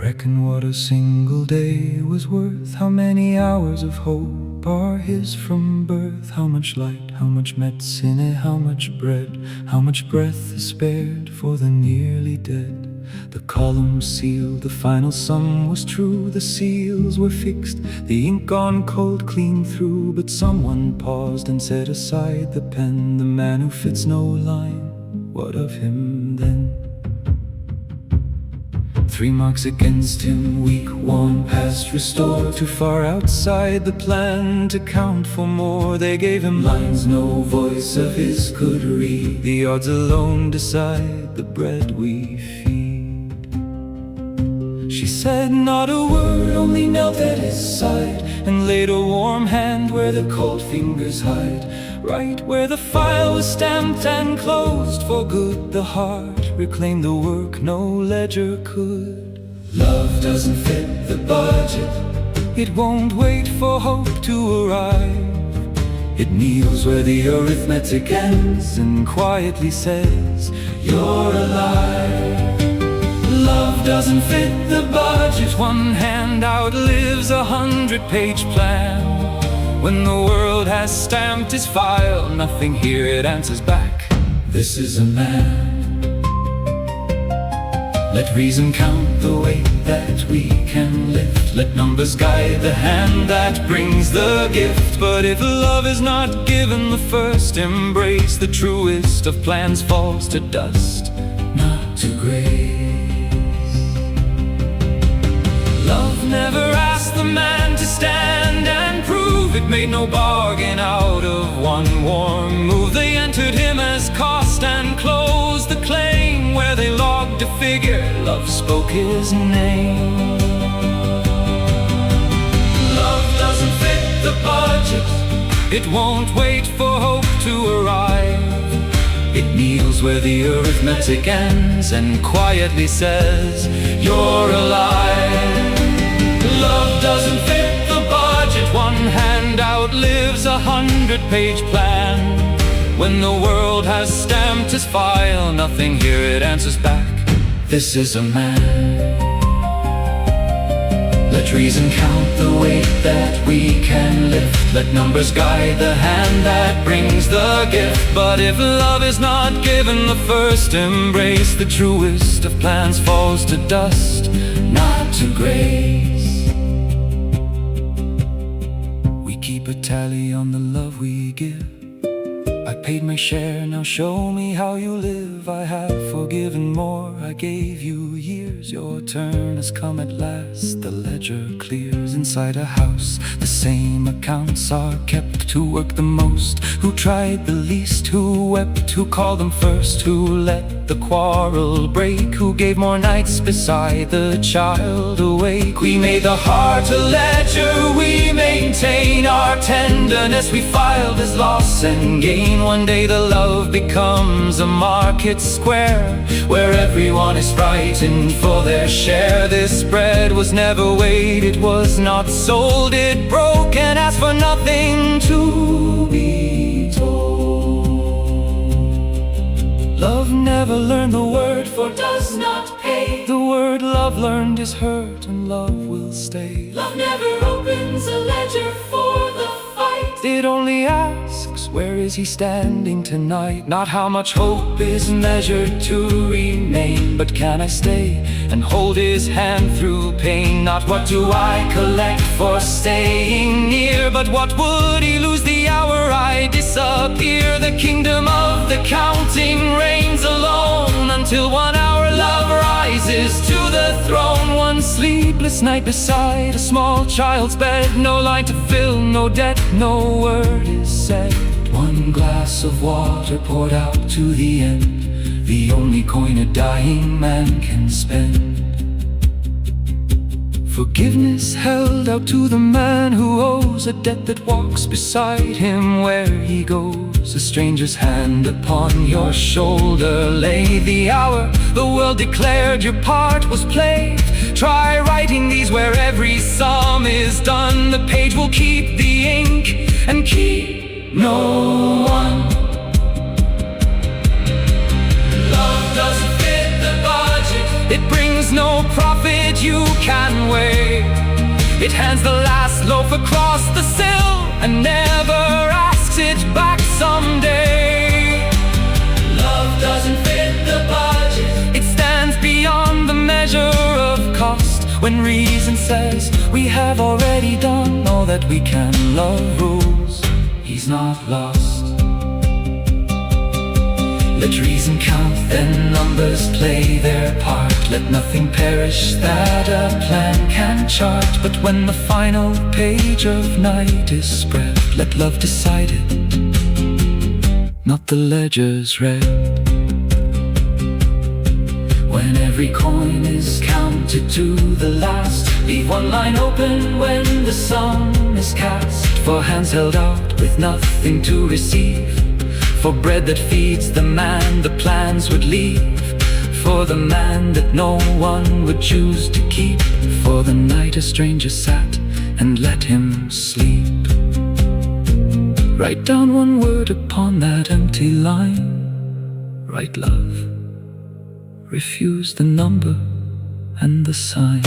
Reckon what a single day was worth, how many hours of hope are his from birth, how much light, how much medicine, how much bread, how much breath is spared for the nearly dead. The columns sealed, the final sum was true, the seals were fixed, the ink gone cold clean through. But someone paused and set aside the pen, the man who fits no line, what of him then? 3 marks against him, weak, worn, past, restored, too far outside the plan to count for more. They gave him lines no voice of his could read, the odds alone decide the bread we feed. She said not a word, only knelt at his side and laid a warm hand where the cold fingers hide, right where the file was stamped and closed for good. The heart reclaimed the work no ledger could. Love doesn't fit the budget, it won't wait for hope to arrive. It kneels where the arithmetic ends and quietly says, you're alive. Love doesn't fit the budget, one hand outlives 100-page plan. When the world has stamped his file, nothing here it answers back, this is a man. Let reason count the weight that we can lift, let numbers guide the hand that brings the gift. But if love is not given the first embrace, the truest of plans falls to dust, not to grace. Love never asked the man to stand and prove, it made no bargain out of one warm move. They entered him as cost and closed the claim. Where they logged a figure, love spoke his name. Love doesn't fit the budget, it won't wait for hope to arrive. It kneels where the arithmetic ends and quietly says, you're alive. Love doesn't fit the budget, one hand outlives 100-page plan. When the world has stamped his file, nothing here it answers back, this is a man. Let reason count the weight that we can lift, let numbers guide the hand that brings the gift. But if love is not given the first embrace, the truest of plans falls to dust, not to grace. We keep a tally on the love we give. I paid my share, now show me how you live. I have forgiven more, I gave you years. Your turn has come at last, the ledger clears. Inside a house, the same accounts are kept. Who worked the most, who tried the least, who wept, who called them first, who let the quarrel break, who gave more nights beside the child awake. We made the heart a ledger, we maintain our tenderness. We filed as loss and gain. One day the love becomes a market square, where everyone is frightened for their share. This bread was never weighed, it was not sold, it broke and asked for nothing to be told. Love never learned the word, for does not pay. The word love learned is hurt, and love will stay. Love never opens a ledger for the fight, it only asks, where is he standing tonight? Not how much hope is measured to remain, but can I stay and hold his hand through pain? Not what do I collect for staying near, but what would he lose the hour I disappear? The kingdom of the counting reigns alone, until 1 hour love rises to the throne. One sleepless night beside a small child's bed, no line to fill, no debt, no word is said. 1 glass of water poured out to the end, the only coin a dying man can spend. Forgiveness held out to the man who owes a debt that walks beside him where he goes. A stranger's hand upon your shoulder lay. The hour the world declared your part was played. Try writing these where every sum is done. The page will keep the ink and keep no one. Love doesn't fit the budget, it brings no profit, you can weigh. It hands the last loaf across the sill and never asks it back someday. Love doesn't fit the budget. It stands beyond the measure of cost. When reason says we have already done all that we can, love rules, he's not lost. Let reason count, then numbers play their part. Let nothing perish that a plan can chart. But when the final page of night is spread, let love decide it, not the ledger's read. When every coin is counted to the last, leave one line open when the sum is cast. For hands held out with nothing to receive, for bread that feeds the man the plans would leave, for the man that no one would choose to keep, for the night a stranger sat and let him sleep. Write down one word upon that empty line. Write love, refuse the number and the sign.